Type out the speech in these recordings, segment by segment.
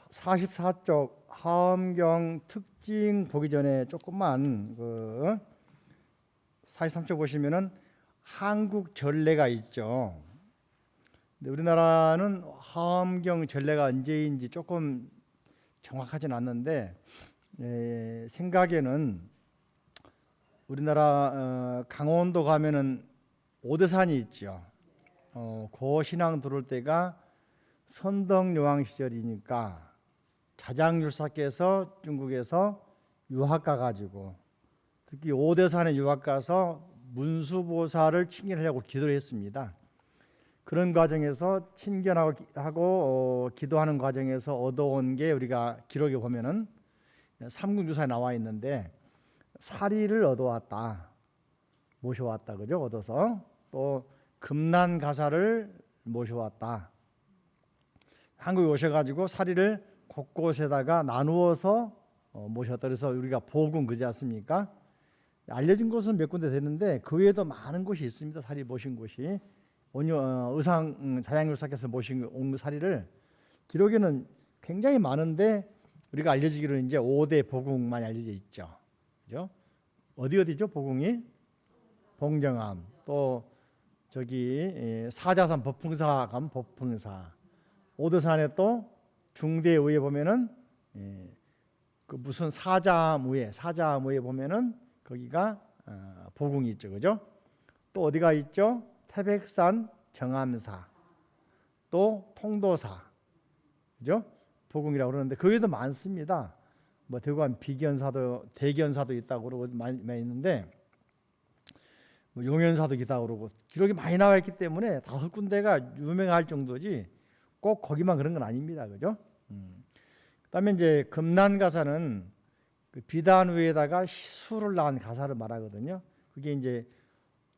44쪽 화엄경 특징 보기 전에 조금만 43쪽 보시면은 한국 전례가 있죠. 근데 우리나라는 화엄경 전례가 언제인지 조금 정확하진 않는데 생각에는 우리나라 강원도 가면은 오대산이 있죠. 그 신앙 들어올 때가 선덕여왕 시절이니까 자장율사께서 중국에서 유학 가가지고 특히 오대산에 유학 가서 문수보살을 친견하려고 기도를 했습니다. 그런 과정에서 친견하고 기도하는 과정에서 얻어온 게 우리가 기록에 보면은 삼국유사에 나와 있는데 사리를 얻어왔다, 모셔왔다, 그죠? 얻어서 또 금난가사를 모셔왔다. 한국에 오셔가지고 사리를 곳곳에다가 나누어서 모셨다. 그래서 우리가 복음 그지 않습니까? 알려진 곳은 몇 군데 되는데 그 외에도 많은 곳이 있습니다. 사리 모신 곳이 의상 자양율사께서 모신 온 사리를 기록에는 굉장히 많은데 우리가 알려지기로는 이제 5대 보궁만 알려져 있죠. 그죠? 어디죠? 보궁이 봉정암, 또 저기 사자산 법풍사 가면 법풍사, 오대산에 또 중대의에 보면은 그 무슨 사자무에 보면은 거기가 보궁이 있죠, 그죠? 또 어디가 있죠? 태백산 정암사, 또 통도사, 그죠? 보궁이라고 그러는데 그 외에도 많습니다. 뭐 대구한 대견사도 있다고 그러고 많이 있는데 뭐 용현사도 있다고 그러고 기록이 많이 나와 있기 때문에 5군데가 유명할 정도지 꼭 거기만 그런 건 아닙니다, 그죠? 그다음에 이제 금난가사는 그 비단 위에다가 술을 낳은 가사를 말하거든요. 그게 이제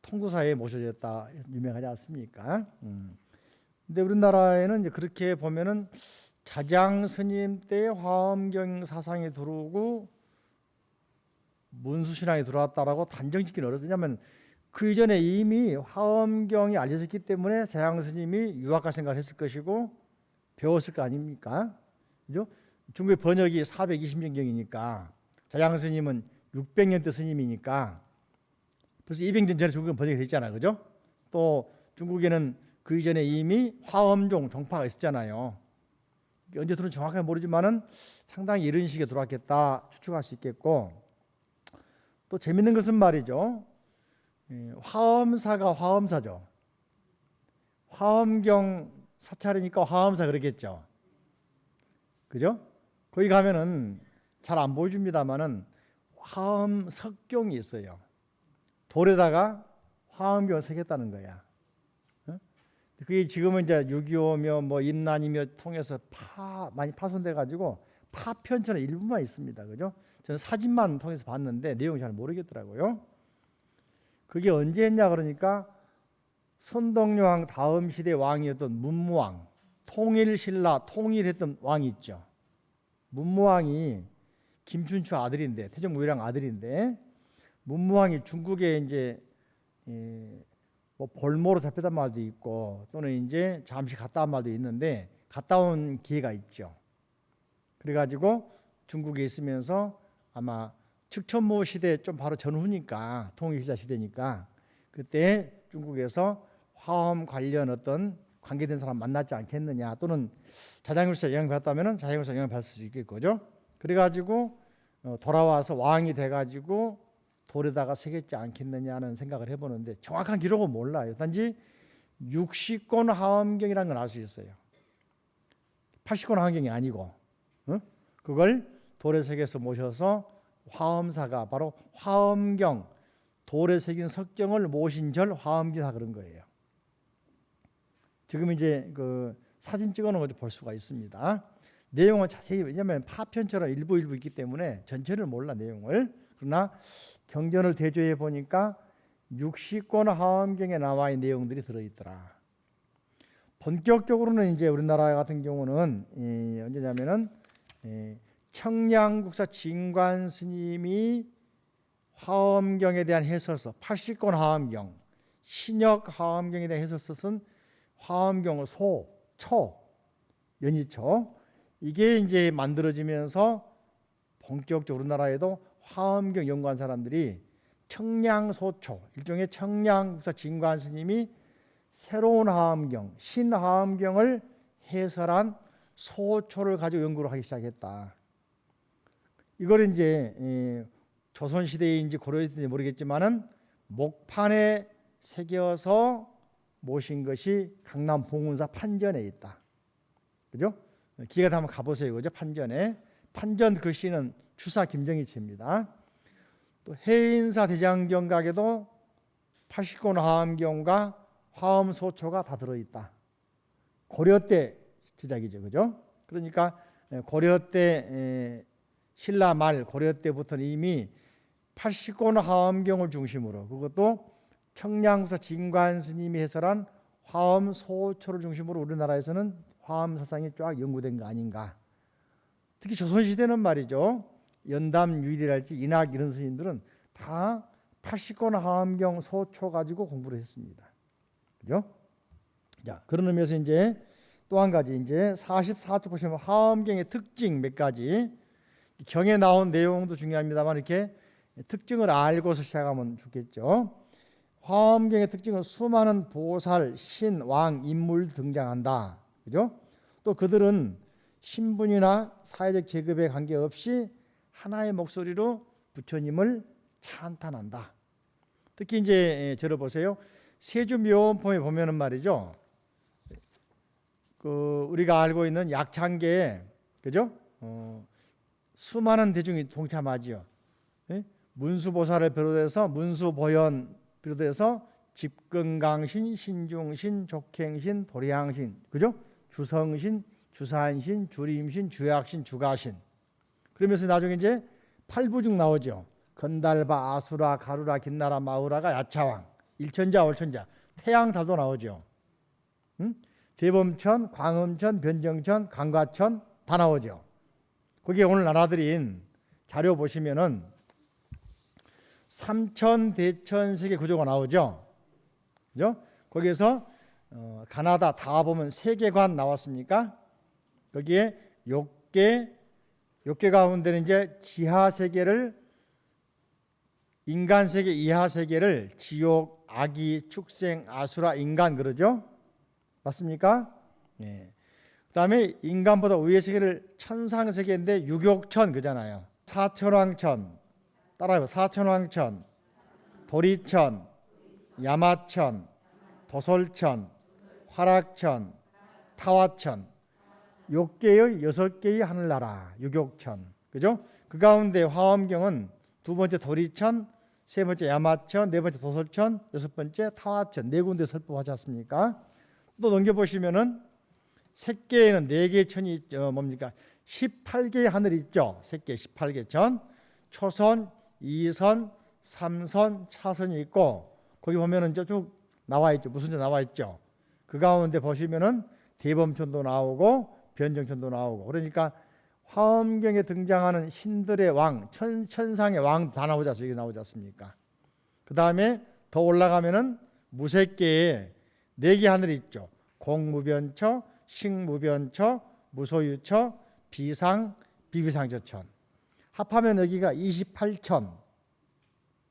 통도사에 모셔졌다 유명하지 않습니까? 근데 우리나라에는 이제 그렇게 보면은 자장 스님 때 화엄경 사상에 들어오고 문수신앙에 들어왔다라고 단정짓기는 어렵죠. 왜냐하면 그 이전에 이미 화엄경이 알려졌기 때문에 자장 스님이 유학가 생각을 했을 것이고 배웠을 거 아닙니까? 그죠? 중국의 번역이 420년경이니까 자장 스님은 600년대 스님이니까 벌써 200년 전에 중국은 번역이 됐잖아요, 그죠? 또 중국에는 그 이전에 이미 화엄종 종파가 있었잖아요. 언제 들어온지 정확하게 모르지만은 상당히 이런 식에 들어왔겠다 추측할 수 있겠고, 또 재밌는 것은 말이죠. 화엄사가 화엄사죠. 화엄경 사찰이니까 화엄사 그러겠죠. 그죠? 거기 가면은 잘 안 보여줍니다만은 화엄 석경이 있어요. 돌에다가 화엄경을 새겼다는 거야. 그게 지금은 이제 6.25며 뭐 임난이며 통해서 많이 파손돼 가지고 파편처럼 일부만 있습니다. 그죠? 저는 사진만 통해서 봤는데 내용이 잘 모르겠더라고요. 그게 언제 했냐 그러니까 선덕여왕 다음 시대 왕이었던 문무왕, 통일신라 통일했던 왕이 있죠. 문무왕이 김춘추 아들인데, 태종무이랑 아들인데, 문무왕이 중국에 이제 뭐 볼모로 잡혔단 말도 있고 또는 이제 잠시 갔다 온 말도 있는데 갔다 온 기회가 있죠. 그래가지고 중국에 있으면서 아마 측천무 시대 좀 바로 전후니까 통일신라 시대니까 그때 중국에서 화엄 관련 어떤 관계된 사람 만났지 않겠느냐, 또는 자장율사 영향 받았다면 자장율사 영향 받을 수 있겠죠. 그래가지고 돌아와서 왕이 돼가지고 돌에다가 새겼지 않겠느냐는 생각을 해보는데 정확한 기록은 몰라요. 단지 60권 화엄경이라는 걸 알 수 있어요. 80권 화엄경이 아니고 그걸 돌에 새겨서 모셔서 화엄사가 바로 화엄경, 돌에 새긴 석경을 모신 절 화엄기사 그런 거예요. 지금 이제 그 사진 찍어놓은 것도 볼 수가 있습니다. 내용은 자세히, 왜냐하면 파편처럼 일부 있기 때문에 전체를 몰라 내용을. 그러나 경전을 대조해 보니까 60권 화엄경에 나와 있는 내용들이 들어있더라. 본격적으로는 이제 우리나라 같은 경우는 언제냐면은 청량국사 진관 스님이 화엄경에 대한 해설서 80권 화엄경, 신역 화엄경에 대한 해설서 쓴 화엄경을 초, 연이초 이게 이제 만들어지면서 본격적으로 우리나라에도 화엄경 연구한 사람들이 청량소초, 일종의 청량국사 진관 스님이 새로운 화엄경, 신화엄경을 해설한 소초를 가지고 연구를 하기 시작했다. 이걸 이제 조선 시대인지 고려시대인지 모르겠지만은 목판에 새겨서 모신 것이 강남 봉은사 판전에 있다. 그죠? 기회가 되면 가보세요. 그죠? 판전에. 판전 글씨는 주사 김정희치입니다. 또 해인사 대장경각에도 80권 화엄경과 화엄소초가 다 들어있다. 고려 때 제작이죠. 그죠? 그러니까 고려 때 신라 말 고려 때부터는 이미 80권 화엄경을 중심으로 그것도 청량국사 진관 스님이 해설한 화엄소초를 중심으로 우리나라에서는 화엄 사상이 쫙 연구된 거 아닌가. 특히 조선시대는 말이죠. 연담 유일이랄지 인학 이런 스님들은 다 80권 화엄경 소초 가지고 공부를 했습니다. 그죠? 자, 그런 의미에서 이제 또 한 가지 이제 44쪽 보시면 화엄경의 특징 몇 가지, 경에 나온 내용도 중요합니다만 이렇게 특징을 알고서 시작하면 좋겠죠. 화엄경의 특징은 수많은 보살, 신, 왕, 인물 등장한다. 그죠? 또 그들은 신분이나 사회적 계급에 관계없이 하나의 목소리로 부처님을 찬탄한다. 특히 이제 저를 보세요. 세주묘원품에 보면은 말이죠. 우리가 알고 있는 약창계에 그죠? 수많은 대중이 동참하지요. 예? 문수보살을 비롯해서 문수보현 비롯해서 집근강신, 신중신, 족행신, 보리향신, 그죠? 주성신, 주산신, 주림신, 주약신, 주가신. 그러면서 나중에 이제 팔부중 나오죠. 건달바, 아수라, 가루라, 긴나라, 마우라가 야차왕, 일천자, 월천자, 태양달도 나오죠. 응? 대범천, 광음천, 변정천, 강과천 다 나오죠. 거기에 오늘 나라들인 자료 보시면은 삼천, 대천, 세계 구조가 나오죠. 그죠? 거기에서 가나다 다 보면 세계관 나왔습니까? 거기에 욕계 가운데는 이제 지하 세계를, 인간 세계 이하 세계를 지옥, 악이, 축생, 아수라, 인간 그러죠? 맞습니까? 예. 그다음에 인간보다 위의 세계를 천상 세계인데 유격천 그잖아요. 사천왕천, 따라해봐. 사천왕천, 도리천, 야마천, 도솔천, 화락천, 타화천, 욕계의 6개의 하늘나라 유격천. 그죠? 그 가운데 화엄경은 두 번째 도리천, 세 번째 야마천, 네 번째 도솔천, 여섯 번째 타화천, 네 군데 설법하지 않습니까? 또 넘겨보시면은 색계에는 4개의 천이 있죠. 뭡니까? 18개의 하늘이 있죠. 색계 18개 천, 초선, 2선, 3선, 차선이 있고 거기 보면은 쭉 나와 있죠. 무슨 저 나와 있죠. 그 가운데 보시면은 대범천도 나오고 변정천도 나오고, 그러니까 화엄경에 등장하는 신들의 왕, 천상의 왕 다 나오지 않습니까? 여기 나오지 않습니까? 그 다음에 더 올라가면은 무색계에 4개 하늘이 있죠. 공무변처, 식무변처, 무소유처, 비상, 비비상저천. 합하면 여기가 28천.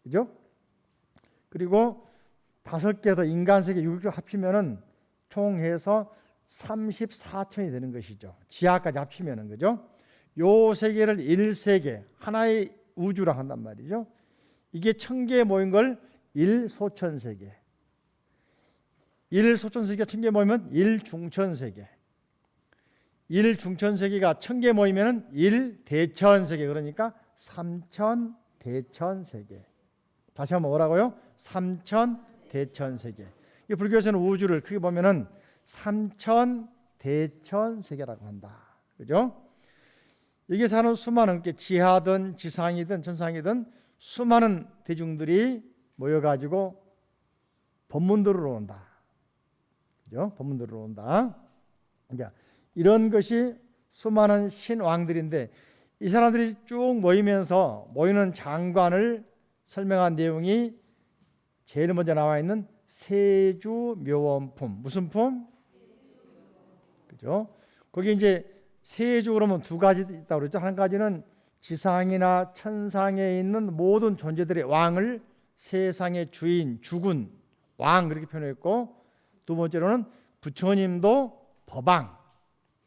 그죠? 그리고 5개 더 인간세계 6조 합치면은 총해서 34천이 되는 것이죠. 지하까지 합치면은, 그죠? 요 세계를 1세계, 하나의 우주라 한단 말이죠. 이게 1000개에 모인 걸 1소천세계. 1소천세계가 1000개 모이면 1중천세계. 1중천세계가 1000개 모이면 1대천세계. 그러니까 3000대천세계. 다시 한번 뭐라고요? 3000대천세계. 이 불교에서는 우주를 크게 보면은 3000대천세계라고 한다. 그죠? 여기 사는 수많은 게 지하든 지상이든 천상이든 수많은 대중들이 모여가지고 법문 들으러 온다. 그죠? 법문 들으러 온다. 그러니까 이런 것이 수많은 신왕들인데 이 사람들이 쭉 모이면서 모이는 장관을 설명한 내용이 제일 먼저 나와 있는 세주묘원품. 무슨 품? 그죠? 거기 이제 세주 그러면 두 가지 있다고 그랬죠. 한 가지는 지상이나 천상에 있는 모든 존재들의 왕을 세상의 주인, 주군, 왕 그렇게 표현했고, 두 번째로는 부처님도 법왕.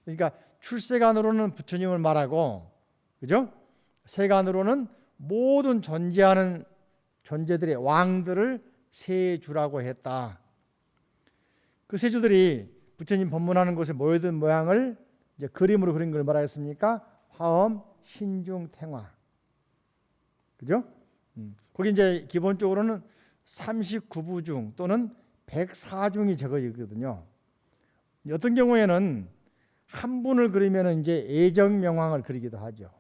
그러니까 출세간으로는 부처님을 말하고, 그죠? 세간으로는 모든 존재하는 존재들의 왕들을 세주라고 했다. 그 세주들이 부처님 법문하는 곳에 모여든 모양을 이제 그림으로 그린 걸 말하겠습니까? 화엄, 신중, 탱화. 그죠? 거기 이제 기본적으로는 39부 중 또는 104중이 적어 있거든요. 어떤 경우에는 한 분을 그리면 이제 애정 명왕을 그리기도 하죠.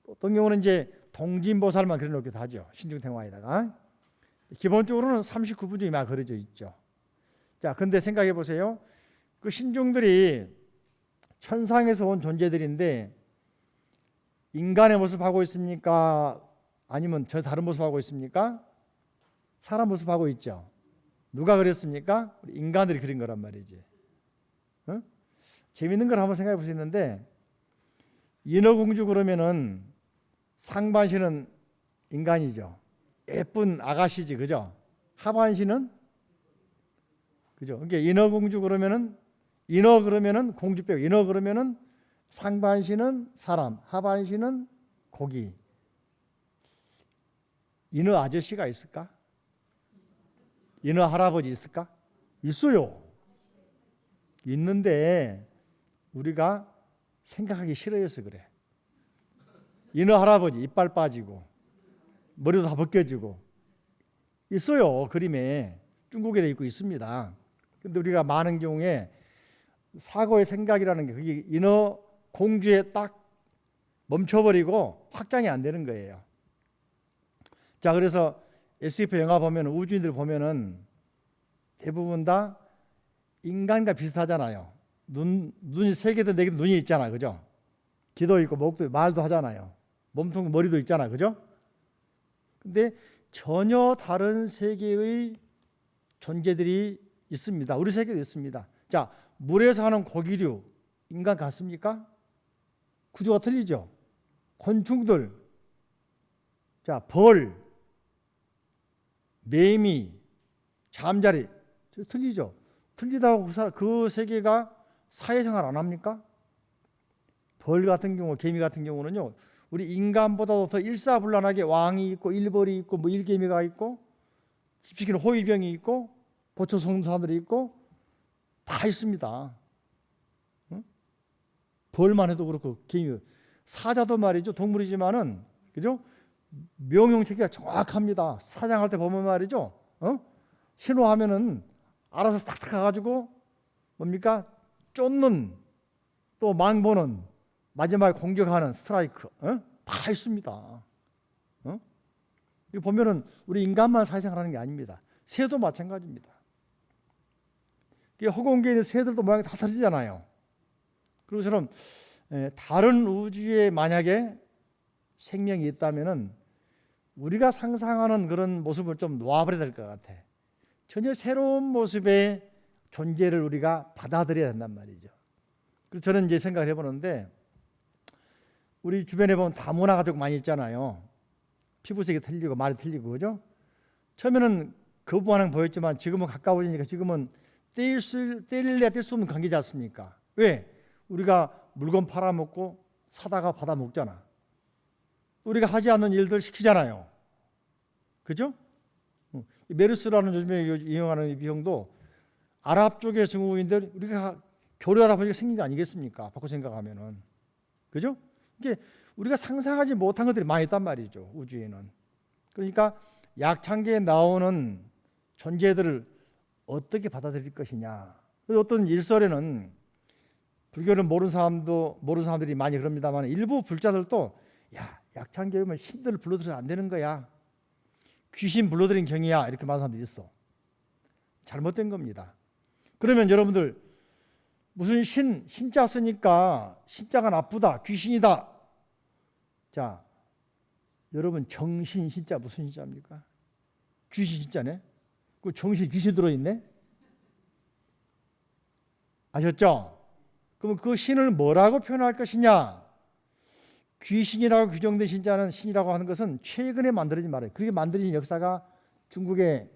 어떤 경우는 이제 동진보살만 그려놓기도 하죠. 신중탱화에다가. 기본적으로는 39부 중이 막 그려져 있죠. 자, 근데 생각해 보세요. 그 신중들이 천상에서 온 존재들인데 인간의 모습하고 있습니까? 아니면 저 다른 모습하고 있습니까? 사람 모습하고 있죠. 누가 그렸습니까? 우리 인간들이 그린 거란 말이지. 어? 재밌는 걸 한번 생각해 볼 수 있는데, 인어공주 그러면은 상반신은 인간이죠. 예쁜 아가씨지, 그죠? 하반신은 그죠? 그러니까 인어공주 그러면은 인어 그러면은 공주 빼고 인어 그러면은 상반신은 사람, 하반신은 고기. 인어 아저씨가 있을까? 인어 할아버지 있을까? 있어요. 있는데 우리가 생각하기 싫어해서 그래. 인어 할아버지 이빨 빠지고 머리도 다 벗겨지고 있어요. 그림에 중국에도 있고 있습니다. 근데 우리가 많은 경우에 사고의 생각이라는 게 그게 인어 공주에 딱 멈춰버리고 확장이 안 되는 거예요. 자, 그래서 SF 영화 보면 우주인들 보면은 대부분 다 인간과 비슷하잖아요. 눈이 세 개도 네 개도 눈이 있잖아, 그죠? 귀도 있고 목도 있고 말도 하잖아요. 몸통 머리도 있잖아, 그죠? 근데 전혀 다른 세계의 존재들이 있습니다. 우리 세계도 있습니다. 자, 물에 사는 고기류 인간 같습니까? 구조가 틀리죠. 곤충들, 자, 벌, 매미, 잠자리 틀리죠. 틀리다고 그 세계가 사회생활 안 합니까? 벌 같은 경우, 개미 같은 경우는요, 우리 인간보다도 더 일사불란하게 왕이 있고 일벌이 있고 뭐 일개미가 있고 집시키는 호위병이 있고 보초성사들이 있고 다 있습니다. 응? 벌만 해도 그렇고 개미, 사자도 말이죠, 동물이지만은 그죠? 명령체계가 정확합니다. 사냥할 때 보면 말이죠, 신호하면은 알아서 탁탁 가가지고 뭡니까? 쫓는 또 망보는 마지막에 공격하는 스트라이크 다 있습니다. 이거 보면은 우리 인간만 사회생활하는 게 아닙니다. 새도 마찬가지입니다. 허공계에 있는 새들도 모양이 다 다르잖아요. 그것처럼 다른 우주에 만약에 생명이 있다면은 우리가 상상하는 그런 모습을 좀 놓아버려야 될 것 같아. 전혀 새로운 모습의 존재를 우리가 받아들여야 한단 말이죠. 그래서 저는 이제 생각을 해보는데, 우리 주변에 보면 다문화 가족 많이 있잖아요. 피부색이 틀리고 말이 틀리고, 그죠? 처음에는 거부하는 보였지만 지금은 가까워지니까 지금은 떼일래야 뗄 수 없는 관계지 않습니까? 왜? 우리가 물건 팔아먹고 사다가 받아먹잖아. 우리가 하지 않는 일들 시키잖아요. 그죠? 메르스라는 요즘에 이용하는 비형도 아랍 쪽의 증후군인데 우리가 교류하다 보니까 생긴 거 아니겠습니까? 바꿔 생각하면은. 그죠? 이게 우리가 상상하지 못한 것들이 많이 있단 말이죠, 우주에는. 그러니까 약창계에 나오는 존재들을 어떻게 받아들일 것이냐. 어떤 일설에는 불교를 모르는 사람들이 많이 그럽니다만 일부 불자들도 야, 약창계에 오면 신들을 불러들여서 안 되는 거야. 귀신 불러들인 경이야. 이렇게 말하는 사람들이 있어. 잘못된 겁니다. 그러면 여러분들 무슨 신자 쓰니까 신자가 나쁘다, 귀신이다. 자, 여러분 정신 신자 무슨 신자입니까? 귀신 신자네. 그 정신 귀신 들어있네. 아셨죠? 그럼 그 신을 뭐라고 표현할 것이냐? 귀신이라고 규정된 신자는 신이라고 하는 것은 최근에 만들어진 말이에요. 그렇게 만들어진 역사가 중국의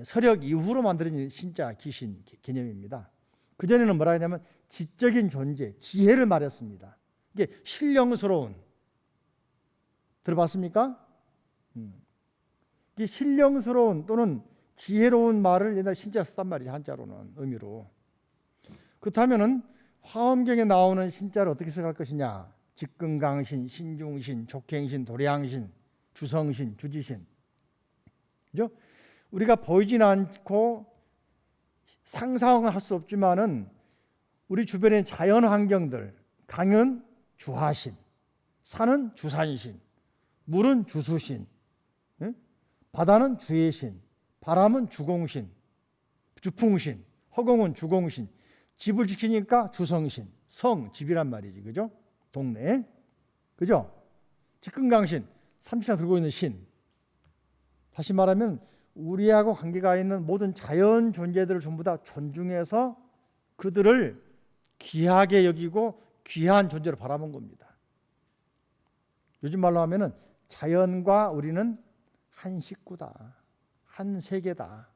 서력 이후로 만들어진 신자, 귀신 개념입니다. 그전에는 뭐라 하냐면 지적인 존재, 지혜를 말했습니다. 이게 신령스러운, 들어봤습니까? 이게 신령스러운 또는 지혜로운 말을 옛날 신자가 썼단 말이죠. 한자로는 의미로. 그렇다면은 화엄경에 나오는 신자를 어떻게 생각할 것이냐? 직근강신, 신중신, 족행신, 도량신, 주성신, 주지신. 그죠? 우리가 보이지는 않고 상상할 수 없지만은 우리 주변의 자연 환경들, 강은 주하신, 산은 주산신, 물은 주수신, 바다는 주해신, 바람은 주공신, 주풍신, 허공은 주공신, 집을 지키니까 주성신, 성, 집이란 말이지, 그죠? 동네, 그죠? 직근강신, 삼시가 들고 있는 신. 다시 말하면 우리하고 관계가 있는 모든 자연 존재들을 전부 다 존중해서 그들을 귀하게 여기고 귀한 존재로 바라본 겁니다. 요즘 말로 하면은 자연과 우리는 한 식구다, 한 세계다.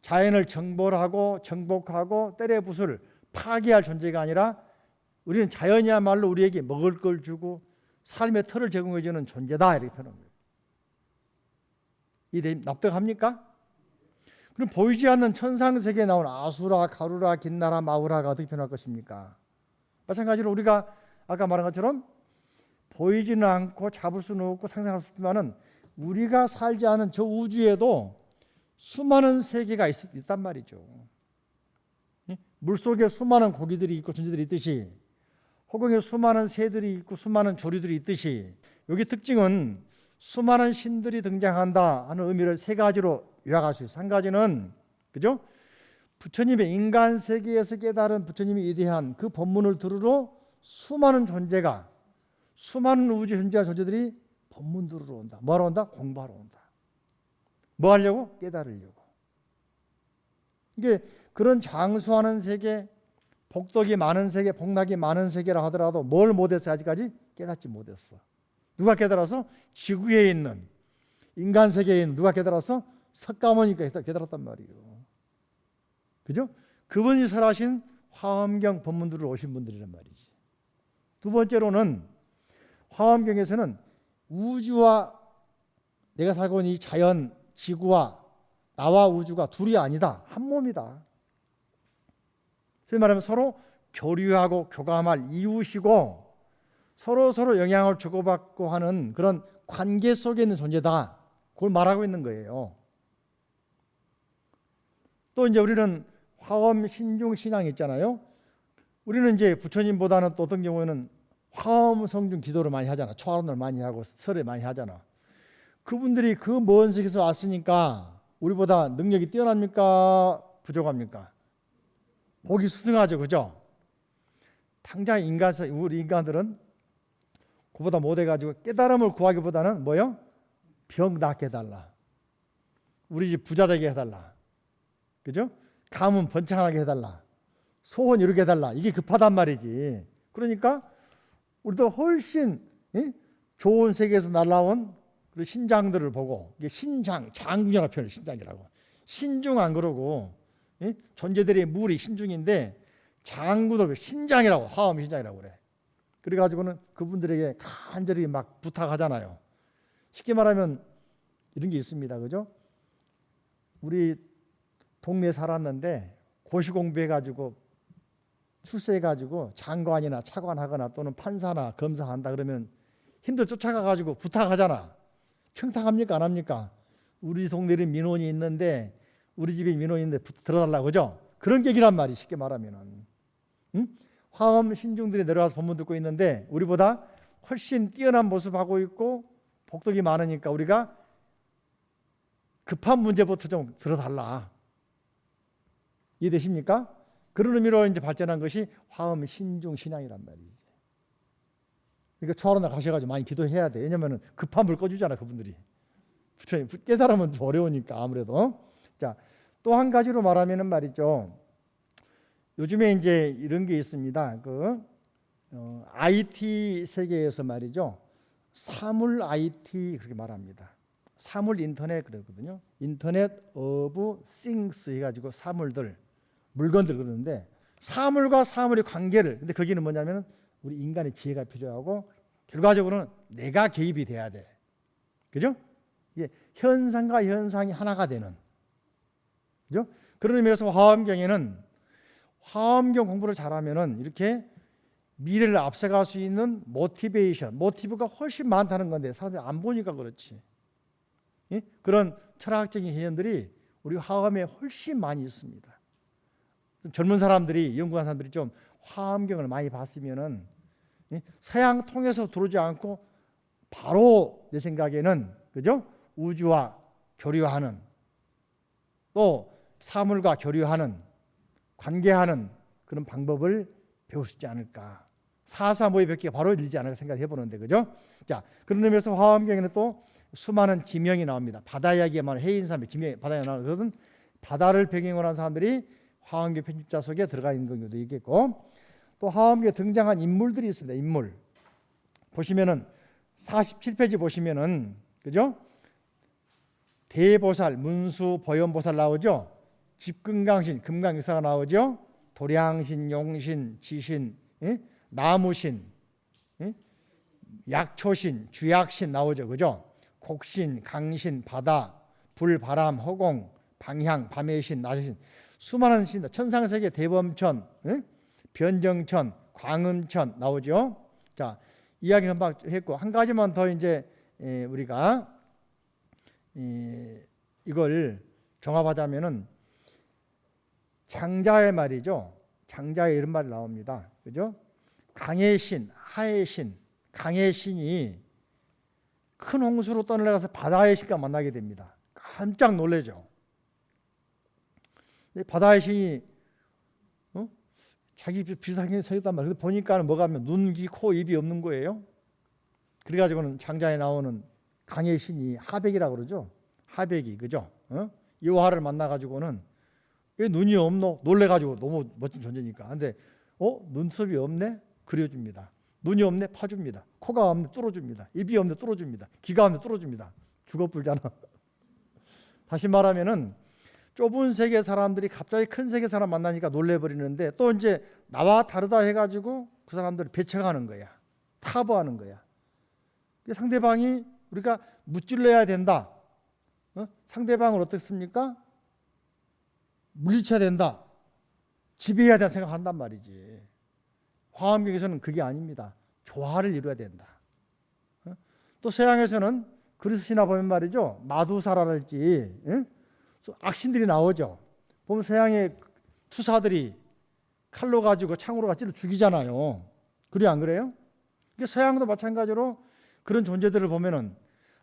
자연을 정벌하고 정복하고 때려 부술 파괴할 존재가 아니라 우리는 자연이야말로 우리에게 먹을 걸 주고 삶의 틀을 제공해 주는 존재다, 이렇게 표현합니다. 이 납득합니까? 그럼 보이지 않는 천상세계에 나온 아수라, 가루라, 긴나라, 마우라가 어떻게 표현할 것입니까? 마찬가지로 우리가 아까 말한 것처럼 보이지는 않고 잡을 수는 없고 상상할 수 없지만은 우리가 살지 않은 저 우주에도 수많은 세계가 있단 말이죠. 물속에 수많은 고기들이 있고 존재들이 있듯이 허공에 수많은 새들이 있고 수많은 조류들이 있듯이 여기 특징은 수많은 신들이 등장한다 하는 의미를 세 가지로 요약할 수 있어요. 한 가지는 그죠? 부처님의 인간 세계에서 깨달은 부처님이 위대한 그 법문을 들으러 수많은 존재가 수많은 우주 존재들이 법문 들으러 온다. 뭐하러 온다? 공부하러 온다. 뭐 하려고? 깨달으려고. 이게 그런 장수하는 세계, 복덕이 많은 세계, 복락이 많은 세계라 하더라도 뭘 못했어? 아직까지 깨닫지 못했어. 누가 깨달아서? 지구에 있는 인간 세계에 있는 누가 깨달아서? 석가모니가 깨달았단 말이에요. 그죠? 그분이 설하신 화엄경 법문들을 오신 분들이란 말이지. 두 번째로는 화엄경에서는 우주와 내가 살고 있는 이 자연, 지구와 나와 우주가 둘이 아니다. 한 몸이다. 소위 말하면 서로 교류하고 교감할 이웃이고 서로 영향을 주고받고 하는 그런 관계 속에 있는 존재다. 그걸 말하고 있는 거예요. 또 이제 우리는 화엄 신중 신앙 있잖아요. 우리는 이제 부처님보다는 또 어떤 경우에는 화엄 성중 기도를 많이 하잖아. 초하론을 많이 하고 설을 많이 하잖아. 그분들이 그 먼 세계에서 왔으니까 우리보다 능력이 뛰어납니까? 부족합니까? 보기 수승하죠, 그죠? 당장 우리 인간들은 그보다 못해가지고 깨달음을 구하기보다는 뭐요? 병 낫게 해달라. 우리 집 부자 되게 해달라. 그죠? 가문 번창하게 해달라. 소원 이루게 해달라. 이게 급하단 말이지. 그러니까 우리도 훨씬 좋은 세계에서 날라온 그 신장들을 보고 이게 신장, 장군이라고 표현해요. 신장이라고. 신중 안 그러고 존재들의 물이 신중인데 장군을 신장이라고 화엄 신장이라고 그래. 그래가지고는 그분들에게 간절히 막 부탁하잖아요. 쉽게 말하면 이런 게 있습니다. 그죠? 우리 동네에 살았는데 고시 공부해가지고 출세해가지고 장관이나 차관하거나 또는 판사나 검사한다 그러면 힘들 쫓아가가지고 부탁하잖아. 청탁합니까? 안 합니까? 우리 동네에 민원이 있는데 우리 집에 민원이 있는데 들어달라고 그죠? 그런 얘기란 말이 쉽게 말하면은. 화엄 신중들이 내려와서 법문 듣고 있는데 우리보다 훨씬 뛰어난 모습하고 있고 복덕이 많으니까 우리가 급한 문제부터 좀 들어달라. 이해되십니까? 그런 의미로 이제 발전한 것이 화엄 신중 신앙이란 말이지. 그러니까 초하루나 가셔가지고 많이 기도해야 돼. 왜냐면은 급한 불 꺼주잖아 그분들이. 깨달으면 좀 어려우니까 아무래도. 자, 또 한 가지로 말하면은 말이죠. 요즘에 이제 이런 게 있습니다. IT 세계에서 말이죠. 사물 IT 그렇게 말합니다. 사물 인터넷 그러거든요. 인터넷 오브 싱스 해가지고 사물들, 물건들 그러는데 사물과 사물의 관계를 근데 거기는 뭐냐면 우리 인간의 지혜가 필요하고 결과적으로는 내가 개입이 돼야 돼. 그죠? 이게 현상과 현상이 하나가 되는. 그죠? 그런 의미에서 화엄경 공부를 잘하면은 이렇게 미래를 앞서갈 수 있는 모티브가 훨씬 많다는 건데 사람들이 안 보니까 그렇지. 예? 그런 철학적인 개념들이 우리 화엄에 훨씬 많이 있습니다. 젊은 사람들이 연구한 사람들이 좀 화엄경을 많이 봤으면은 서양 통해서 들어오지 않고 바로 내 생각에는 그죠? 우주와 교류하는 또 사물과 교류하는 관계하는 그런 방법을 배울 수 있지 않을까. 사사모의 벽기가 바로 일지 않을까 생각해 보는데 그죠? 자, 그런 의미에서 화엄경에는 또 수많은 지명이 나옵니다. 바다 이야기에 말하는 해인사의 지명이 바다에 나오거든. 바다를 배경으로 한 사람들이 화엄경 편집자 속에 들어가 있는 경우도 있겠고 또 화엄경에 등장한 인물들이 있습니다. 인물 보시면은 47페이지 보시면은 그죠? 대보살, 문수, 보현보살 나오죠. 집금강신, 금강유사가 나오죠. 도량신, 용신, 지신, 나무신, 약초신, 주약신 나오죠. 그죠? 곡신, 강신, 바다, 불, 바람, 허공, 방향, 밤의 신, 낮의 신 수많은 신들, 천상세계 대범천, 변정천, 광음천 나오죠. 자, 이야기는 한번 했고 한 가지만 더 이제 우리가 이걸 종합하자면은 장자의 말이죠. 장자의 이런 말이 나옵니다. 그죠? 강의 신, 하의 신, 강의 신이 큰 홍수로 떠내려가서 바다의 신과 만나게 됩니다. 깜짝 놀라죠. 바다의 신이 자기 비상에 서 있단 말이에요. 보니까는 뭐가 하면 눈, 귀, 코, 입이 없는 거예요. 그래가지고는 장자에 나오는 강의 신이 하백이라고 그러죠. 하백이 그죠? 여호와를 만나가지고는 왜 눈이 없노? 놀래가지고 너무 멋진 존재니까. 근데 눈썹이 없네? 그려줍니다. 눈이 없네? 파줍니다. 코가 없네? 뚫어줍니다. 입이 없네? 뚫어줍니다. 귀가 없네? 뚫어줍니다. 죽어불잖아. 다시 말하면은 좁은 세계 사람들이 갑자기 큰 세계 사람 만나니까 놀래버리는데 또 이제 나와 다르다 해가지고 그 사람들을 배척하는 거야. 타부하는 거야. 상대방이 우리가 무찔러야 된다. 상대방을 어떻습니까? 물리쳐야 된다. 지배해야 된다 생각한단 말이지. 화엄경에서는 그게 아닙니다. 조화를 이루어야 된다. 또 서양에서는 그리스 신화 보면 말이죠. 마두사라랄지 악신들이 나오죠. 보면 서양의 투사들이 칼로 가지고 창으로 찔러 죽이잖아요. 그래 안 그래요? 서양도 마찬가지로 그런 존재들을 보면은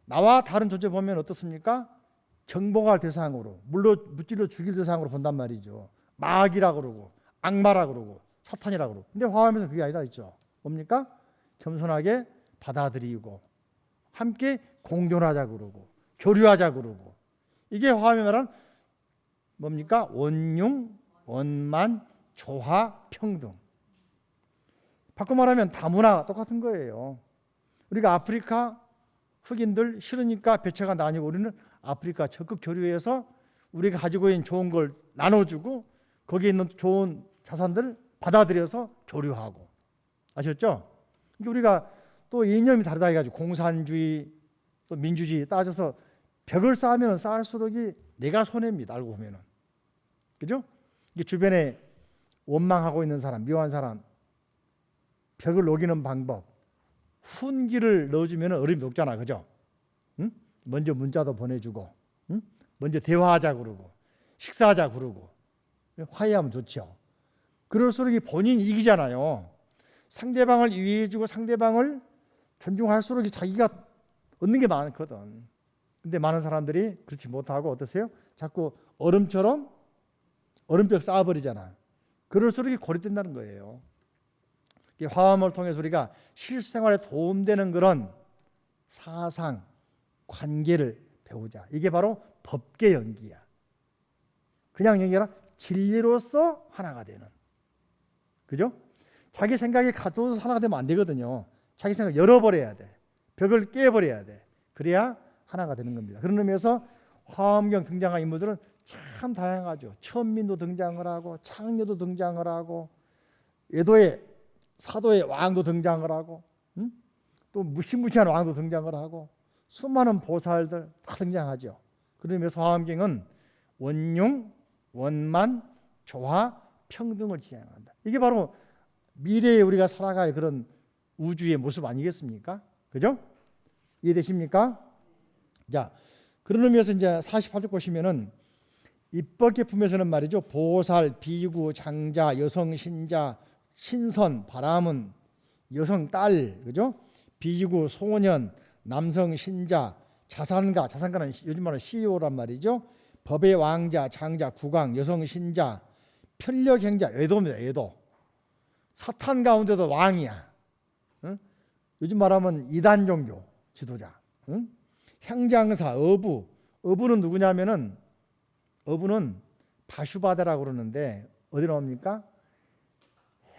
나와 다른 존재 보면 어떻습니까? 정복할 대상으로 무찔러 죽일 대상으로 본단 말이죠. 마귀라고 그러고 악마라고 그러고 사탄이라고 그러고. 근데 화엄에서 그게 아니라 있죠. 뭡니까? 겸손하게 받아들이고 함께 공존하자 그러고 교류하자 그러고. 이게 화엄이 말하는 뭡니까? 원융, 원만, 조화, 평등. 바꿔 말하면 다문화 똑같은 거예요. 우리가 아프리카 흑인들 싫으니까 배척가 나뉘고 우리는 아프리카 적극 교류해서 우리가 가지고 있는 좋은 걸 나눠주고 거기에 있는 좋은 자산들을 받아들여서 교류하고. 아셨죠? 우리가 또 이념이 다르다 해가지고 공산주의 또 민주주의 따져서 벽을 쌓으면 쌓을수록 내가 손해입니다. 알고 보면은. 그죠? 주변에 원망하고 있는 사람, 묘한 사람 벽을 녹이는 방법. 훈기를 넣어주면 어림이 녹잖아. 그죠? 응? 먼저 문자도 보내주고 먼저 대화하자 그러고 식사하자 그러고 화해하면 좋죠. 그럴수록 본인이 이기잖아요. 상대방을 이해해주고 상대방을 존중할수록 자기가 얻는 게 많거든. 근데 많은 사람들이 그렇지 못하고 어떠세요? 자꾸 얼음처럼 얼음벽 쌓아버리잖아. 그럴수록 고립된다는 거예요. 화엄을 통해서 우리가 실생활에 도움되는 그런 사상, 관계를 배우자. 이게 바로 법계 연기야. 그냥 연기가 진리로서 하나가 되는. 그죠? 자기 생각에 가둬서 하나가 되면 안 되거든요. 자기 생각을 열어버려야 돼. 벽을 깨버려야 돼. 그래야 하나가 되는 겁니다. 그런 의미에서 화엄경 등장한 인물들은 참 다양하죠. 천민도 등장을 하고 창녀도 등장을 하고 예도의 사도의 왕도 등장을 하고 또 무시무시한 왕도 등장을 하고 수많은 보살들 다 등장하죠. 그런 의미에서 화엄경은 원융, 원만, 조화, 평등을 지향한다. 이게 바로 미래에 우리가 살아갈 그런 우주의 모습 아니겠습니까? 그죠? 이해되십니까? 자, 그런 의미에서 이제 48쪽 보시면은 입법계품에서는 말이죠. 보살, 비구, 장자, 여성, 신자, 신선, 바람은, 여성, 딸, 그죠? 비구, 소년, 남성, 신자, 자산가, 자산가는 요즘 말로 CEO란 말이죠. 법의 왕자, 장자, 국왕, 여성, 신자, 편력행자, 외도입니다. 외도. 사탄 가운데도 왕이야. 응? 요즘 말하면 이단 종교 지도자. 응? 향장사, 어부. 어부는 누구냐면은 어부는 바슈바데라고 그러는데 어디 나옵니까?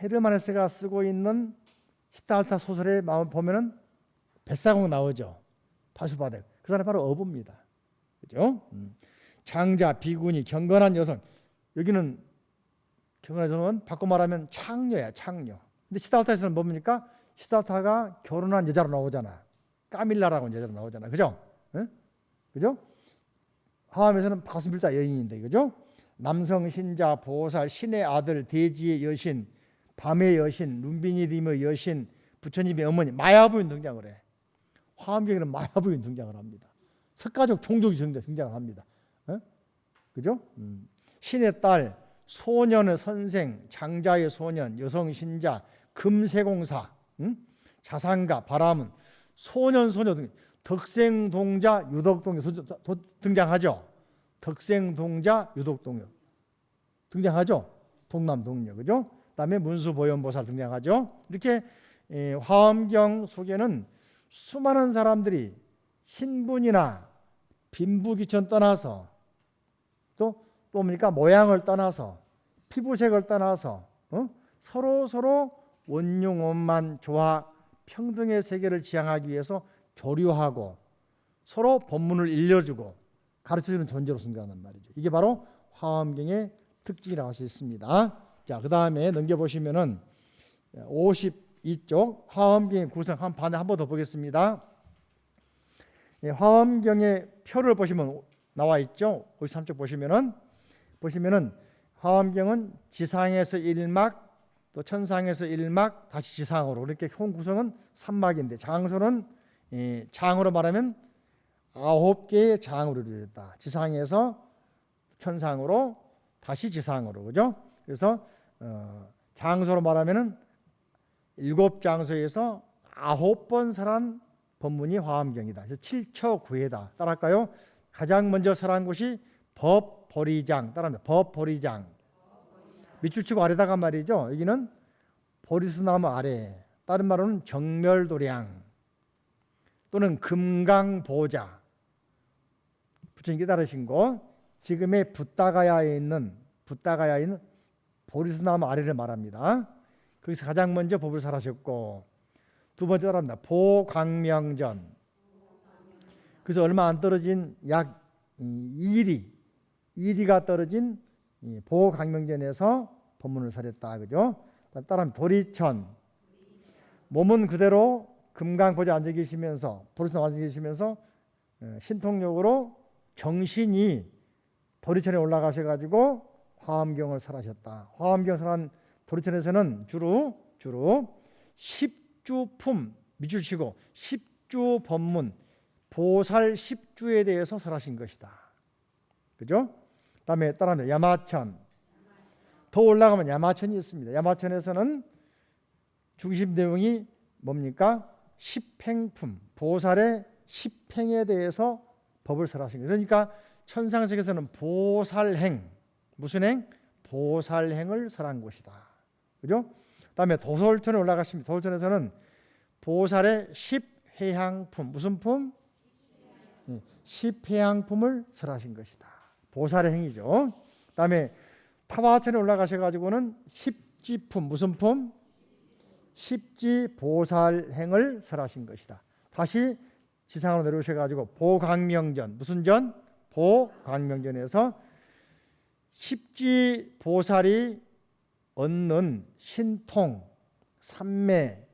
헤르만헤세가 쓰고 있는 시타르타 소설에 보면은 뱃사공 나오죠. 바슈바데. 그 사람이 바로 어부입니다. 그죠? 장자, 비구니, 경건한 여성. 여기는 경건한 여성은 바꿔 말하면 창녀야, 창녀. 근데 시타르타에서는 뭡니까? 시타르타가 결혼한 여자로 나오잖아. 까밀라라고 하는 여자로 나오잖아. 그죠? 응? 그죠? 하암에서는 바스빌타 여인인데, 그죠? 남성 신자, 보살, 신의 아들, 대지의 여신, 밤의 여신, 룸비니림의 여신, 부처님의 어머니, 마야부인 등장을 해. 화엄경에는 마야부인 등장을 합니다. 석가족 종족이 등장을 합니다. 어? 그죠? 신의 딸, 소년의 선생, 장자의 소년, 여성 신자, 금세공사, 자산가, 바람은, 소년, 소녀 등 덕생동자, 유덕동자 등장하죠. 덕생동자, 유덕동자 등장하죠. 동남동녀, 그죠? 그다음에 문수보현보살 등장하죠. 이렇게 화엄경 속에는 수많은 사람들이 신분이나 빈부귀천 떠나서 또 뭡니까? 모양을 떠나서 피부색을 떠나서 서로 원융원만, 조화, 평등의 세계를 지향하기 위해서 교류하고 서로 법문을 일러주고 가르쳐주는 존재로 생각하는 말이죠. 이게 바로 화엄경의 특징이라고 할 수 있습니다. 자, 그 다음에 넘겨보시면은 52쪽 화엄경의 구성 한 번 더 보겠습니다. 화엄경의 표를 보시면 나와 있죠. 53쪽 보시면은 화엄경은 지상에서 1막, 또 천상에서 1막, 다시 지상으로 이렇게 총 구성은 3막인데 장소는 장으로 말하면 9개의 장으로 이루어졌다. 지상에서 천상으로 다시 지상으로, 그죠? 그래서 장소로 말하면은 7장소에서 9번 설한 법문이 화엄경이다. 그래서 7처9회다. 따라할까요? 가장 먼저 설한 곳이 법보리장. 따라합니다. 법보리장. 밑줄 치고 아래다가 말이죠. 여기는 보리수나무 아래. 다른 말로는 정멸도량 또는 금강보자. 부처님 깨달으신 거. 지금의 붓다가야에 있는 보리수나무 아래를 말합니다. 거기서 가장 먼저 법을 설하셨고, 두 번째 따라합니다. 보광명전. 그래서 얼마 안 떨어진 약 2리가 떨어진 보광명전에서 법문을 설했다. 그죠? 따라합니다. 도리천. 몸은 그대로 금강보좌에 앉아 계시면서, 보리수나무 앉아 계시면서 신통력으로 정신이 도리천에 올라가셔가지고 화엄경을 설하셨다. 화엄경 설한 도리천에서는 주로 10주품, 밑줄 치고 10주 법문, 보살 10주에 대해서 설하신 것이다. 그죠? 다음에 따라합니다. 야마천. 더 올라가면 야마천이 있습니다. 야마천에서는 중심 내용이 뭡니까? 십행품, 보살의 십행에 대해서 법을 설하신 거예요. 그러니까 천상세계에서는 보살행, 무슨 행? 보살행을 설한 곳이다. 그죠? 다음에 도솔천에 올라가십니다. 도솔천에서는 보살의 십회향품, 무슨 품? 십회향품을 설하신 것이다. 보살의 행이죠. 다음에 타화천에 올라가셔가지고는 십지품 무슨 품? 십지보살행을 설하신 것이다. 다시 지상으로 내려오셔가지고 보광명전 무슨 전? 보광명전에서 십지보살이 얻는 신통, 삼매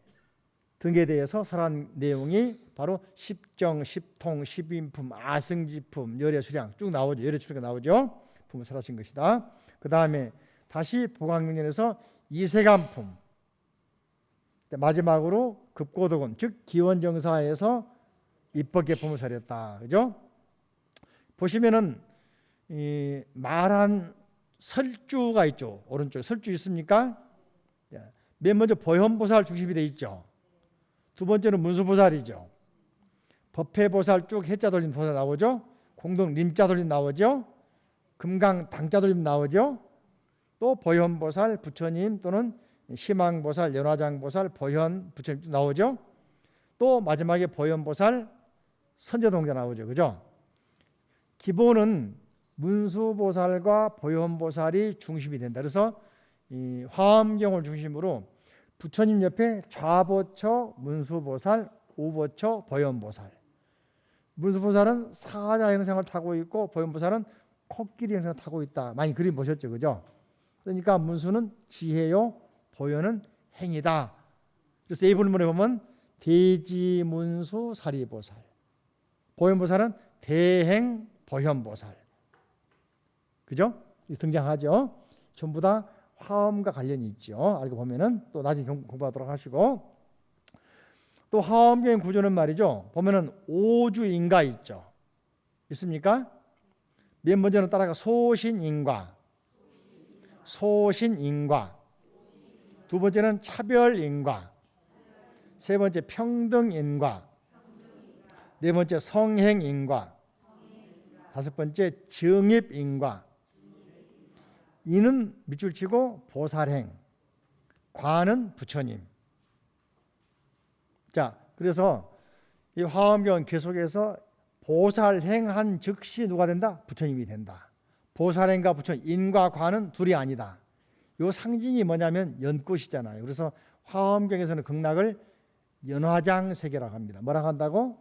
등에 대해서 설한 내용이 바로 십정, 십통, 십인품, 아승지품, 열애수량 쭉 나오죠. 열애수량 나오죠. 품을 설하신 것이다. 그 다음에 다시 보광명전에서 이세간품, 마지막으로 급고덕원 즉 기원정사에서 입법계품을 설했다. 그죠? 보시면은 이 말한 설주가 있죠. 오른쪽에 설주 있습니까? 맨 먼저 보현보살 중심이 되어 있죠. 두 번째는 문수보살이죠. 법회보살 쭉 해자 돌림 보살 나오죠. 공동 림자 돌림 나오죠. 금강 당자 돌림 나오죠. 또 보현보살, 부처님 또는 희망보살, 연화장보살, 보현, 부처님 나오죠. 또 마지막에 보현보살, 선제동자 나오죠. 그죠? 기본은 문수보살과 보현보살이 중심이 된다. 그래서 이 화엄경을 중심으로 부처님 옆에 좌보처 문수보살, 우보처 보현보살. 문수보살은 사자 행성을 타고 있고 보현보살은 코끼리 행성을 타고 있다. 많이 그림 보셨죠, 그죠? 그러니까 문수는 지혜요, 보현은 행이다. 그래서 이 본문에 보면 대지문수 사리보살, 보현보살은 대행 보현보살, 그죠? 등장하죠. 전부 다 화엄과 관련이 있죠. 알고 보면은 또 나중에 공부하도록 하시고, 또 화엄경의 구조는 말이죠. 보면은 오주인가 있죠. 있습니까? 맨 먼저는 따라가 소신인과, 소신인과. 두 번째는 차별인과, 세 번째 평등인과, 네 번째 성행인과, 다섯 번째 정입인과. 이는 밑줄 치고 보살행, 과는 부처님. 자, 그래서 이 화엄경 계속해서 보살행한 즉시 누가 된다? 부처님이 된다. 보살행과 부처님, 인과 과는 둘이 아니다. 요 상징이 뭐냐면 연꽃이잖아요. 그래서 화엄경에서는 극락을 연화장 세계라고 합니다. 뭐라고 한다고?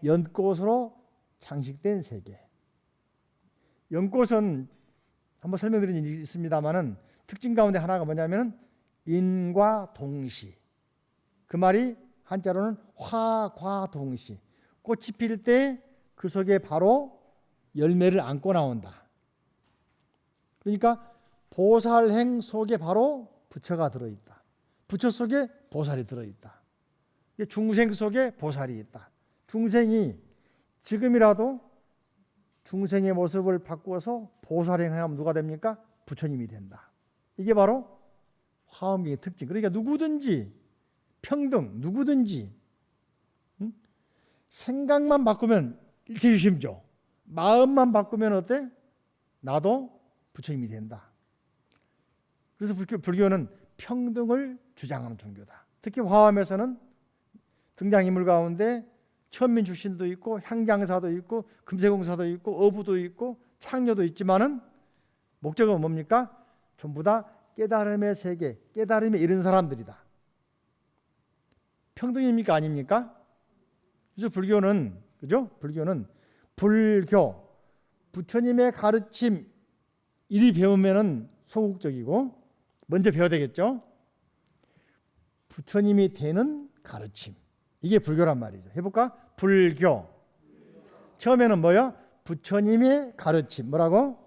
연꽃으로 장식된 세계. 연꽃은 한번 설명드린 일이 있습니다만은 특징 가운데 하나가 뭐냐면 인과 동시. 그 말이 한자로는 화과 동시. 꽃이 필 때 그 속에 바로 열매를 안고 나온다. 그러니까 보살행 속에 바로 부처가 들어있다. 부처 속에 보살이 들어있다. 중생 속에 보살이 있다. 중생이 지금이라도 중생의 모습을 바꾸어서 보살행하면 누가 됩니까? 부처님이 된다. 이게 바로 화엄경의 특징. 그러니까 누구든지 평등, 누구든지 생각만 바꾸면 일체유심조, 마음만 바꾸면 어때? 나도 부처님이 된다. 그래서 불교는 평등을 주장하는 종교다. 특히 화엄에서는 등장인물 가운데 천민 출신도 있고 향장사도 있고 금세공사도 있고 어부도 있고 창녀도 있지만은 목적은 뭡니까? 전부 다 깨달음의 세계, 깨달음에 이른 사람들이다. 평등입니까? 아닙니까? 그래서 불교는, 그죠? 불교는 불교, 부처님의 가르침 이리 배우면은 소극적이고 먼저 배워야 되겠죠? 부처님이 되는 가르침. 이게 불교란 말이죠. 해볼까? 불교. 처음에는 뭐요? 부처님의 가르침. 뭐라고?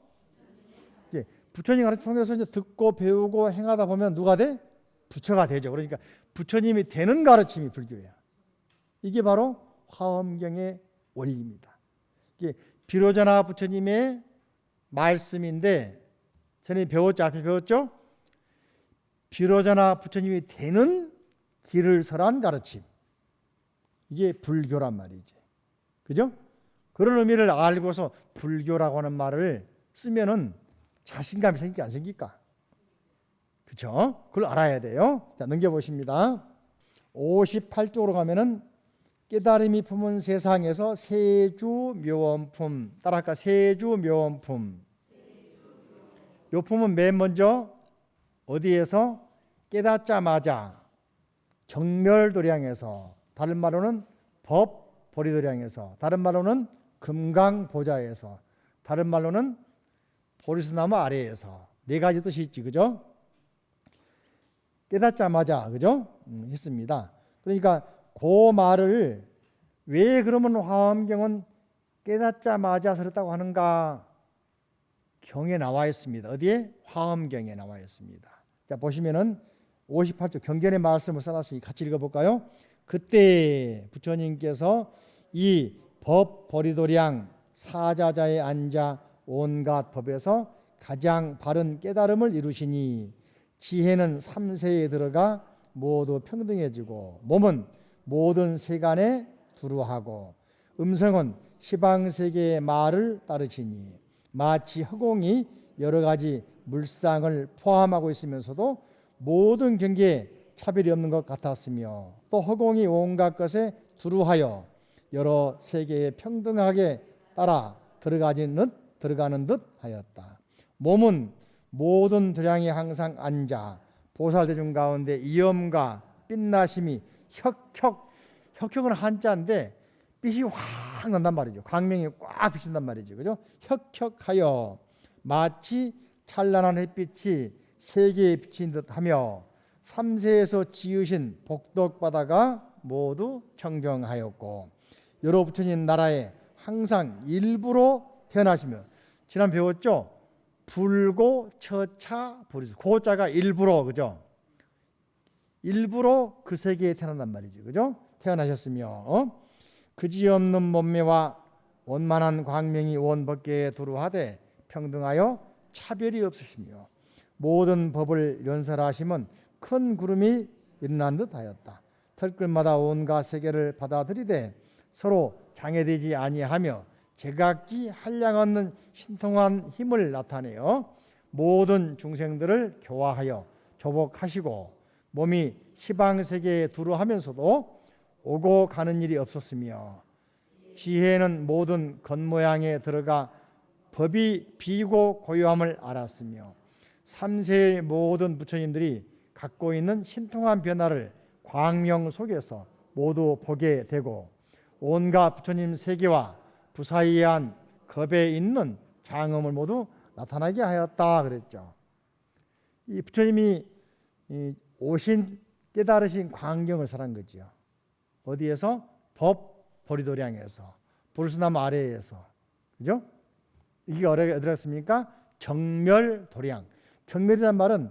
예, 부처님 가르침 통해서 이제 듣고 배우고 행하다 보면 누가 돼? 부처가 되죠. 그러니까 부처님이 되는 가르침이 불교야. 이게 바로 화엄경의 원리입니다. 이게 비로자나 부처님의 말씀인데 전에 배웠죠? 앞에 배웠죠? 비로자나 부처님이 되는 길을 설한 가르침. 이게 불교란 말이지. 그죠? 그런 의미를 알고서 불교라고 하는 말을 쓰면은 자신감이 생길까 안 생길까? 그렇죠? 그걸 알아야 돼요. 자, 넘겨보십니다. 58쪽으로 가면은 깨달음이 품은 세상에서 세주묘원품. 따라할까? 세주묘원품. 요 품은 맨 먼저 어디에서? 깨닫자마자 정멸도량에서, 다른 말로는 법보리도량에서, 다른 말로는 금강보좌에서, 다른 말로는 보리수나무 아래에서. 네 가지 뜻이 있지, 그죠? 깨닫자마자, 그죠? 했습니다. 그러니까 그 말을 왜 그러면 화엄경은 깨닫자마자 설했다고 하는가? 경에 나와 있습니다. 어디에? 화엄경에 나와 있습니다. 자, 보시면은 58조 경전의 말씀을 써놨으니 같이 읽어볼까요? 그때 부처님께서 이 법보리도량 사자자에 앉아 온갖 법에서 가장 바른 깨달음을 이루시니 지혜는 삼세에 들어가 모두 평등해지고 몸은 모든 세간에 두루하고 음성은 시방세계의 말을 따르시니 마치 허공이 여러 가지 물상을 포함하고 있으면서도 모든 경계에 차별이 없는 것 같았으며 또 허공이 온갖 것에 두루하여 여러 세계에 평등하게 따라 들어가는 듯 하였다. 몸은 모든 도량이 항상 앉아 보살대중 가운데 이엄과 빛나심이 혁혁은 한자인데 빛이 확 난단 말이죠. 광명이 꽉 비친단 말이죠. 그죠? 혁혁하여 마치 찬란한 햇빛이 세계에 비친 듯하며 삼세에서 지으신 복덕바다가 모두 청정하였고 여러 부처님 나라에 항상 일부러 태어나시며 지난 배웠죠? 불고 처차 보리수 고자가 일부러 그죠? 일부러 그 세계에 태어난단 말이죠. 그죠? 태어나셨으며 그지없는 몸매와 원만한 광명이 온 법계에 두루하되 평등하여 차별이 없으시며 모든 법을 연설하시면 큰 구름이 일어난 듯 하였다. 털끝마다 온갖 세계를 받아들이되 서로 장애되지 아니하며 제각기 한량없는 신통한 힘을 나타내어 모든 중생들을 교화하여 조복하시고 몸이 시방세계에 두루하면서도 오고 가는 일이 없었으며 지혜는 모든 겉모양에 들어가 법이 비고 고요함을 알았으며 삼세의 모든 부처님들이 갖고 있는 신통한 변화를 광명 속에서 모두 보게 되고 온갖 부처님 세계와 부사이한 겁에 있는 장엄을 모두 나타나게 하였다 그랬죠. 이 부처님이 오신 깨달으신 광경을 설한 거죠. 어디에서? 법보리도량에서, 보리수나무 아래에서. 그죠? 이게 어디랬습니까? 정멸도량. 정멸이란 말은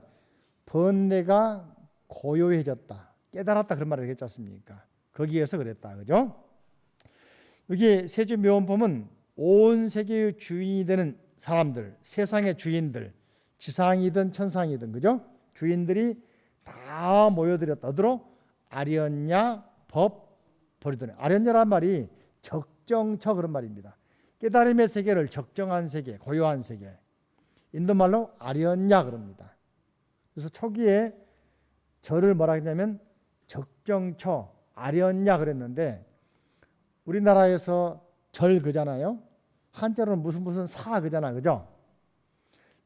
번뇌가 고요해졌다, 깨달았다 그런 말을 했지 않습니까? 거기에서 그랬다. 그죠? 여기 세주묘원법은 온 세계의 주인이 되는 사람들, 세상의 주인들, 지상이든 천상이든 그죠? 주인들이 다 모여들었다. 어디로? 아련냐 법보리도량. 아련냐란 말이 적정처 그런 말입니다. 깨달음의 세계를 적정한 세계, 고요한 세계. 인도말로 아련냐 그럽니다. 그래서 초기에 절을 뭐라 했냐면 적정처, 아련냐 그랬는데 우리나라에서 절 그잖아요. 한자로는 무슨 사 그잖아. 그죠?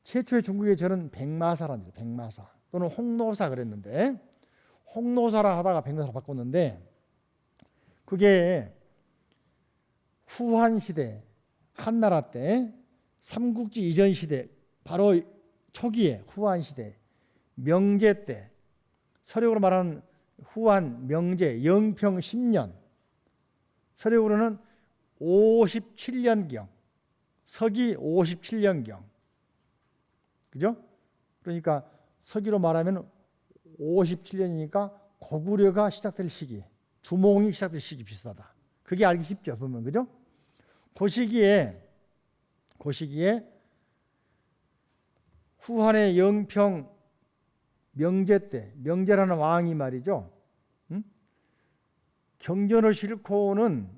최초의 중국의 절은 백마사라는 거죠. 백마사 또는 홍노사 그랬는데 홍노사라 하다가 백마사로 바꿨는데 그게 후한 시대 한나라 때 삼국지 이전 시대 바로 초기에 후한 시대 명제 때 서력으로 말하는 후한 명제 영평 10년 서력으로는 57년경 서기 57년경 그죠? 그러니까 서기로 말하면 57년이니까 고구려가 시작될 시기 주몽이 시작될 시기 비슷하다. 그게 알기 쉽죠 보면. 그죠? 그 시기에 후한의 영평 명제 때 명제라는 왕이 말이죠. 경전을 싣고는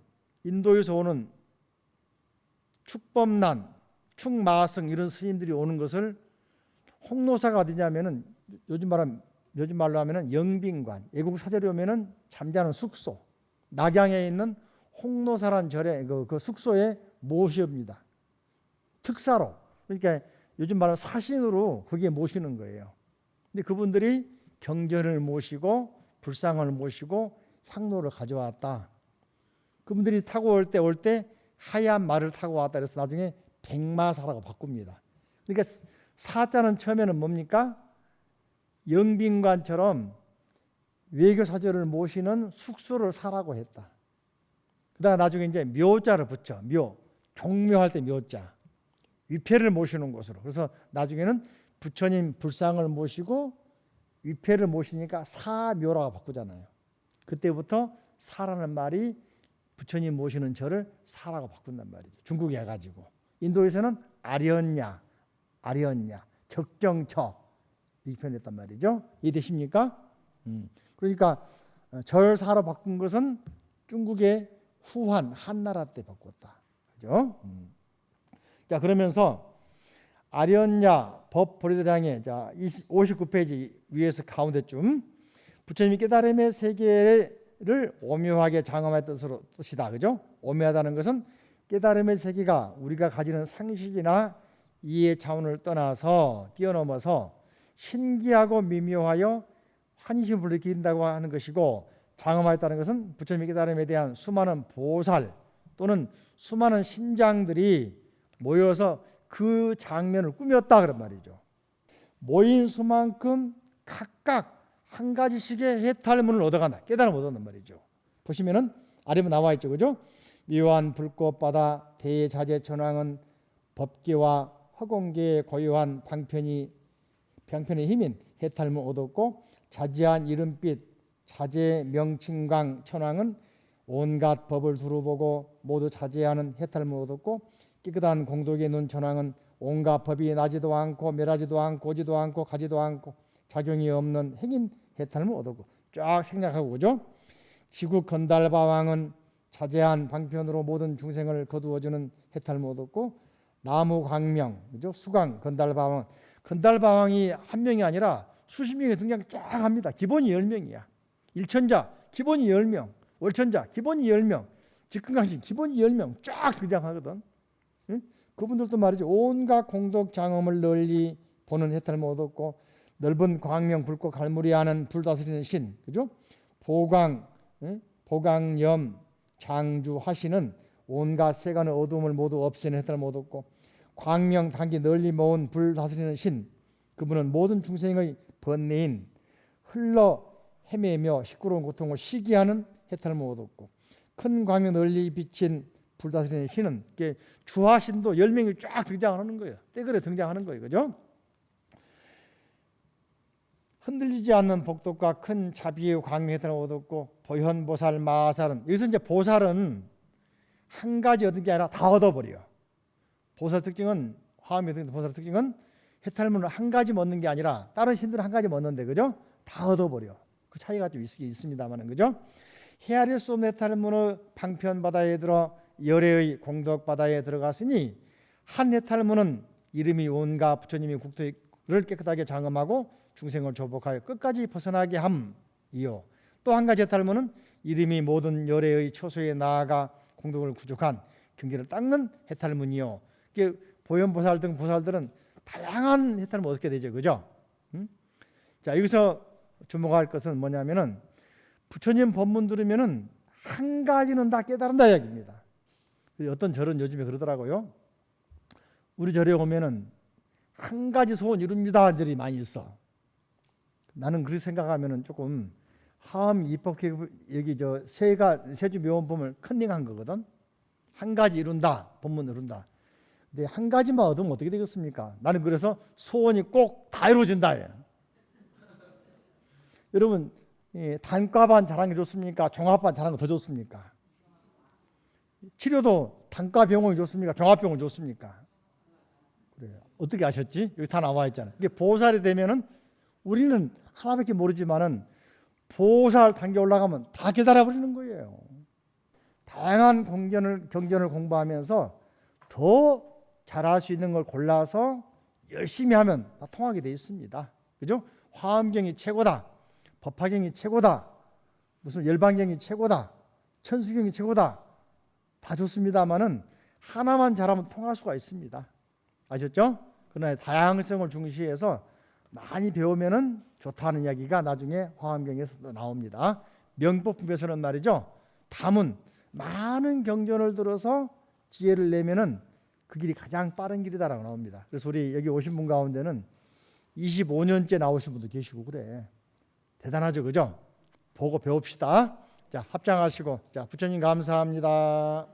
인도에서 오는 축법난, 축마승 이런 스님들이 오는 것을 홍노사가 어디냐면은 요즘 말로 하면은 영빈관, 애국 사절에 오면은 잠자는 숙소, 낙양에 있는 홍노사란 절에 그 숙소에 모십니다. 특사로. 그러니까 요즘 말로 사신으로 거기에 모시는 거예요. 근데 그분들이 경전을 모시고 불상을 모시고 향로를 가져왔다. 그분들이 타고 올 때 하얀 말을 타고 왔다. 그래서 나중에 백마사라고 바꿉니다. 그러니까 사자는 처음에는 뭡니까? 영빈관처럼 외교사절을 모시는 숙소를 사라고 했다. 그다음 나중에 이제 묘자를 붙여. 묘. 종묘할 때 묘자. 위패를 모시는 곳으로. 그래서 나중에는 부처님 불상을 모시고 위패를 모시니까 사묘라고 바꾸잖아요. 그때부터 사라는 말이 부처님 모시는 절을 사라고 바꾼단 말이죠. 중국에 해가지고. 인도에서는 아련냐, 적정처 이렇게 표현했단 말이죠. 이해되십니까? 그러니까 절사로 바꾼 것은 중국의 후한 한나라 때 바꿨다. 그죠? 자, 그러면서 아련냐 법 보리도량에 자 59페이지 위에서 가운데쯤 부처님이 깨달음의 세계를 오묘하게 장엄할 뜻이다. 그죠? 오묘하다는 것은 깨달음의 세계가 우리가 가지는 상식이나 이해 차원을 떠나서 뛰어넘어서 신기하고 미묘하여 환희심을 불러일으킨다고 하는 것이고, 장엄하였다는 것은 부처님의 깨달음에 대한 수많은 보살 또는 수많은 신장들이 모여서 그 장면을 꾸몄다 그런 말이죠. 모인 수만큼 각각 한 가지씩의 해탈문을 얻어간다. 깨달음을 얻어간단 말이죠. 보시면은 아래에 나와 있죠. 그죠? 묘한 불꽃바다 대자재천왕은 법계와 허공계에 고유한 방편의 힘인 해탈문을 얻었고, 자지한 이름빛 자재 명칭광 천왕은 온갖 법을 두루보고 모두 자제하는 해탈문을 얻었고, 깨끗한 공덕의 눈 천왕은 온갖 법이 나지도 않고 멸하지도 않고 오지도 않고 가지도 않고 작용이 없는 행인 해탈문을 얻었고, 쫙 생략하고, 그죠? 지구 건달바왕은 자제한 방편으로 모든 중생을 거두어주는 해탈문을 얻었고, 나무 광명, 그죠? 수광 건달바왕이 한 명이 아니라 수십 명의 등장 쫙 합니다. 기본이 10명이야. 일천자 기본이 10명, 월천자 기본이 10명, 직근강신 기본이 10명 쫙 등장하거든. 응? 그분들도 말이죠. 온갖 공덕 장엄을 널리 보는 해탈문을 얻었고, 넓은 광명 불꽃 갈무리하는 불다스리는 신, 그죠? 보강염 장주하시는 온갖 세간의 어두움을 모두 없애는 해탈문을 얻었고, 광명 단기 널리 모은 불 다스리는 신, 그분은 모든 중생의 번뇌인 흘러 헤매며 시끄러운 고통을 시기하는 해탈문을 얻었고, 큰 광명 널리 비친 불 다스리는 신은 주하신도 10명이 쫙 등장하는 거예요. 떼그레 등장하는 거예요. 그죠? 흔들리지 않는 복덕과 큰 자비의 광명 해탈문을 얻었고, 보현보살 마살은, 여기서 이제 보살은 한 가지 얻은 게 아니라 다 얻어버려. 보살 특징은, 화엄의 보살 특징은 해탈문을 한 가지 얻는 게 아니라 다른 신들은 한 가지 얻는데, 그죠? 다 얻어버려. 그 차이가 좀 있습니다만, 그죠? 헤아릴 수 없는 해탈문의 방편 바다에 들어 열애의 공덕 바다에 들어갔으니, 한 해탈문은 이름이 온갖 부처님이 국토를 깨끗하게 장엄하고 중생을 조복하여 끝까지 벗어나게 함이요, 또 한 가지 해탈문은 이름이 모든 열애의 처소에 나아가 공덕을 구족한 경계를 닦는 해탈문이요. 보현보살 등 보살들은 다양한 해탈문을 얻게 되죠. 그죠? 자, 여기서 주목할 것은 뭐냐면은, 부처님 법문 들으면은 한 가지는 다 깨달은다 이야기입니다. 어떤 절은 요즘에 그러더라고요. 우리 절에 오면은 한 가지 소원 이룹니다 한 절이 많이 있어. 나는 그렇게 생각하면은 조금 화엄 입법계 여기 세주 묘원법을 컨닝한 거거든. 한 가지 이룬다, 법문 이룬다. 근데 한 가지만 얻으면 어떻게 되겠습니까? 나는 그래서 소원이 꼭 다 이루어진다. 여러분, 단과반 잘하는 게 좋습니까? 종합반 잘하는 거 더 좋습니까? 치료도 단과 병원이 좋습니까? 종합병원 좋습니까? 그래요. 어떻게 아셨지? 여기 다 나와 있잖아요. 이게 보살이 되면은 우리는 하나밖에 모르지만은 보살 단계 올라가면 다 깨달아 버리는 거예요. 다양한 경전을 공부하면서 더 잘할 수 있는 걸 골라서 열심히 하면 다 통하게 돼 있습니다. 그죠? 화엄경이 최고다, 법화경이 최고다, 무슨 열반경이 최고다, 천수경이 최고다, 다 좋습니다만은 하나만 잘하면 통할 수가 있습니다. 아셨죠? 그러나 다양성을 중시해서 많이 배우면은 좋다는 이야기가 나중에 화엄경에서도 나옵니다. 명법품에서는 말이죠. 담은 많은 경전을 들어서 지혜를 내면은 그 길이 가장 빠른 길이다라고 나옵니다. 그래서 우리 여기 오신 분 가운데는 25년째 나오신 분도 계시고 그래. 대단하죠, 그죠? 보고 배웁시다. 자, 합장하시고, 자, 부처님 감사합니다.